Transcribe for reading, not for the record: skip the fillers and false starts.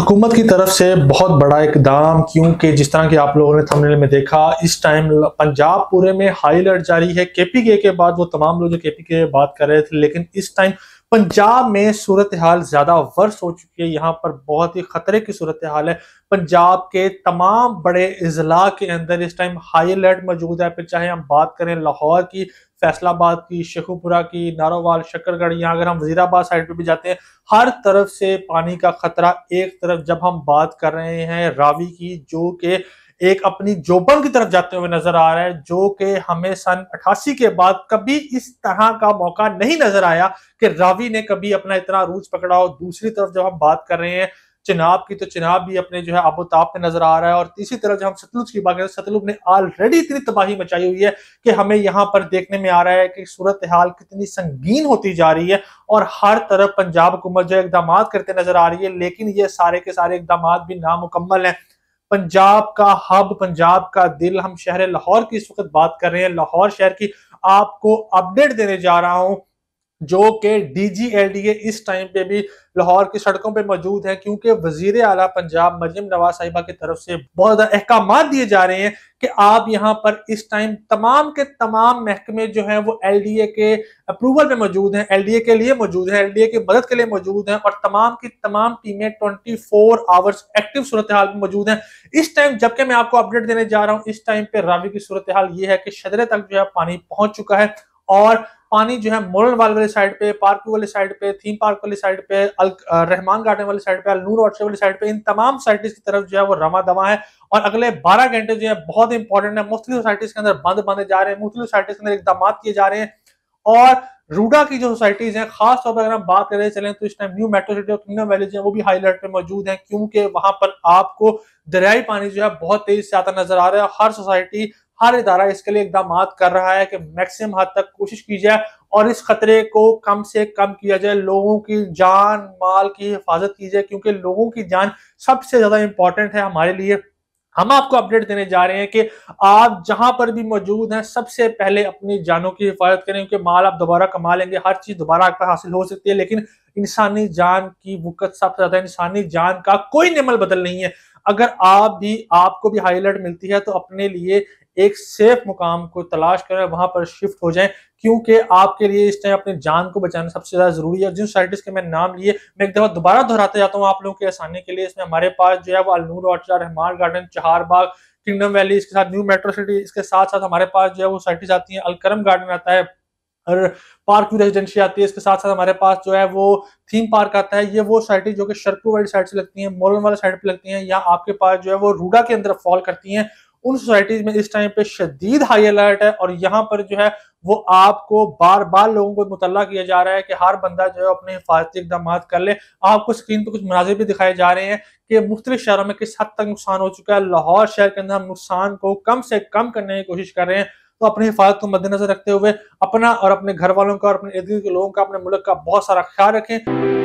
हुकूमत की तरफ से बहुत बड़ा इकदाम, क्योंकि जिस तरह की आप लोगों ने थंबनेल में देखा, इस टाइम पंजाब पूरे में हाई अलर्ट जारी है। केपीके के बाद वो तमाम लोग जो केपीके बात कर रहे थे, लेकिन इस टाइम पंजाब में सूरत हाल ज्यादा वर्स हो चुकी है। यहाँ पर बहुत ही खतरे की सूरत हाल है। पंजाब के तमाम बड़े अजला के अंदर इस टाइम हाई अलर्ट मौजूद है। फिर चाहे हम बात करें लाहौर की, फैसलाबाद की, शेखुपुरा की, नारोवाल, शक्करगढ़, यहाँ अगर हम वजीराबाद साइड पे भी जाते हैं, हर तरफ से पानी का खतरा। एक तरफ जब हम बात कर रहे हैं रावी की, जो कि एक अपनी जोबन की तरफ जाते हुए नजर आ रहा है, जो कि हमें सन 88 के बाद कभी इस तरह का मौका नहीं नजर आया कि रावी ने कभी अपना इतना रूज पकड़ा हो। दूसरी तरफ जब हम बात कर रहे हैं चिनाब की, तो चिनाब भी अपने जो है आबोताब में नजर आ रहा है। और तीसरी तरफ जब हम सतलुज की बात करें, सतलुज ने ऑलरेडी इतनी तबाही मचाई हुई है कि हमें यहाँ पर देखने में आ रहा है कि सूरत हाल कितनी संगीन होती जा रही है। और हर तरफ पंजाब हुकूमत जो इकदाम करते नजर आ रही है, लेकिन ये सारे के सारे इकदाम भी नामुकम्मल हैं। पंजाब का हब, पंजाब का दिल, हम शहर लाहौर की इस वक्त बात कर रहे हैं। लाहौर शहर की आपको अपडेट देने जा रहा हूं, जो कि डीजीएलडीए इस टाइम पे भी लाहौर की सड़कों पे मौजूद है, क्योंकि वजीर आला पंजाब मरियम नवाज साहिबा की तरफ से बहुत ज्यादा अहकाम दिए जा रहे हैं कि आप यहाँ पर इस टाइम तमाम के तमाम महकमे जो हैं वो एलडीए के अप्रूवल में मौजूद हैं, एलडीए के लिए मौजूद हैं, एलडीए की मदद के लिए मौजूद हैं। और तमाम की तमाम टीमें 24 आवर्स एक्टिव सूरत हाल में मौजूद हैं इस टाइम। जबकि मैं आपको अपडेट देने जा रहा हूँ, इस टाइम पे रावी की सूरत हाल ये है कि शदरे तक जो है पानी पहुंच चुका है। और पानी जो है मोरल वाली साइड पे, पार्क वाली साइड पे, थीम पार्क वाली साइड पे, रहमान गार्डन वाली साइड पे, अलनूर ऑर्चर्ड वाली साइड पे, इन तमाम सोसाइटीज की तरफ जो है वो रमा दमा है। और अगले 12 घंटे जो है बहुत इंपॉर्टेंट है। मुख्तलिफ सोसाइटीज के अंदर बंद बांधे जा रहे हैं, मुख्तलिफ सोसाइटीज के अंदर इकदाम किए जा रहे हैं। और रूडा की जो सोसाइटीज हैं, खास तौर पर अगर हम बात करें चलें, तो इस टाइम न्यू मेट्रो सिटी और किंगडम वैली जो है वो भी हाई अलर्ट पे मौजूद है, क्योंकि वहां पर आपको दरियाई पानी जो है बहुत तेजी से आता नजर आ रहा है। हर सोसाइटी, हर इदारा इसके लिए इकदाम कर रहा है कि मैक्सिमम हद तक कोशिश की जाए और इस खतरे को कम से कम किया जाए, लोगों की जान माल की हिफाजत की जाए, क्योंकि लोगों की जान सबसे ज्यादा इंपॉर्टेंट है हमारे लिए। हम आपको अपडेट देने जा रहे हैं कि आप जहां पर भी मौजूद हैं, सबसे पहले अपनी जानों की हिफाजत करें, क्योंकि माल आप दोबारा कमा लेंगे, हर चीज दोबारा आपको हासिल हो सकती है, लेकिन इंसानी जान की वक़्त सबसे ज्यादा। इंसानी जान का कोई निमल बदल नहीं है। अगर आपको भी हाई अलर्ट मिलती है, तो अपने लिए एक सेफ मुकाम को तलाश करें, वहां पर शिफ्ट हो जाएं, क्योंकि आपके लिए इस टाइम अपनी जान को बचाना सबसे ज्यादा जरूरी है। जिन सोसाइटीज के मैं नाम लिए, मैं एक दफा दोबारा दोहराते जाता हूँ आप लोगों की आसानी के लिए। इसमें हमारे पास जो है वो Alnoor orchard, Rahman garden, Chaharbagh, kingdom valley, इसके साथ न्यू मेट्रो सिटी, इसके साथ साथ हमारे पास जो है वो सोसाइटीज आती है, अलकरम गार्डन आता है और पार्क व्यू रेजिडेंसी आती है। इसके साथ साथ हमारे पास जो है वो थीम पार्क आता है। ये वो सोसाइटी जो कि शरकू वाली साइड से लगती है, मोरन वाला साइड पे लगती है, या आपके पास जो है वो रूडा के अंदर फॉल करती हैं। उन सोसाइटीज में इस टाइम पे शदीद हाई अलर्ट है। और यहाँ पर जो है वो आपको बार बार लोगों को मुतल्ला किया जा रहा है कि हर बंदा जो है अपने हिफाजती इकदाम कर ले। आपको स्क्रीन पर कुछ मनाजिर भी दिखाए जा रहे हैं कि मुख्तलिफ शहरों में किस हद तक नुकसान हो चुका है। लाहौर शहर के अंदर हम नुकसान को कम से कम करने की कोशिश कर रहे हैं। तो अपनी हिफाजत को मद्देनजर रखते हुए अपना और अपने घर वालों का और अपने इर्द गिर्द के लोगों का, अपने मुल्क का बहुत सारा ख्याल रखें।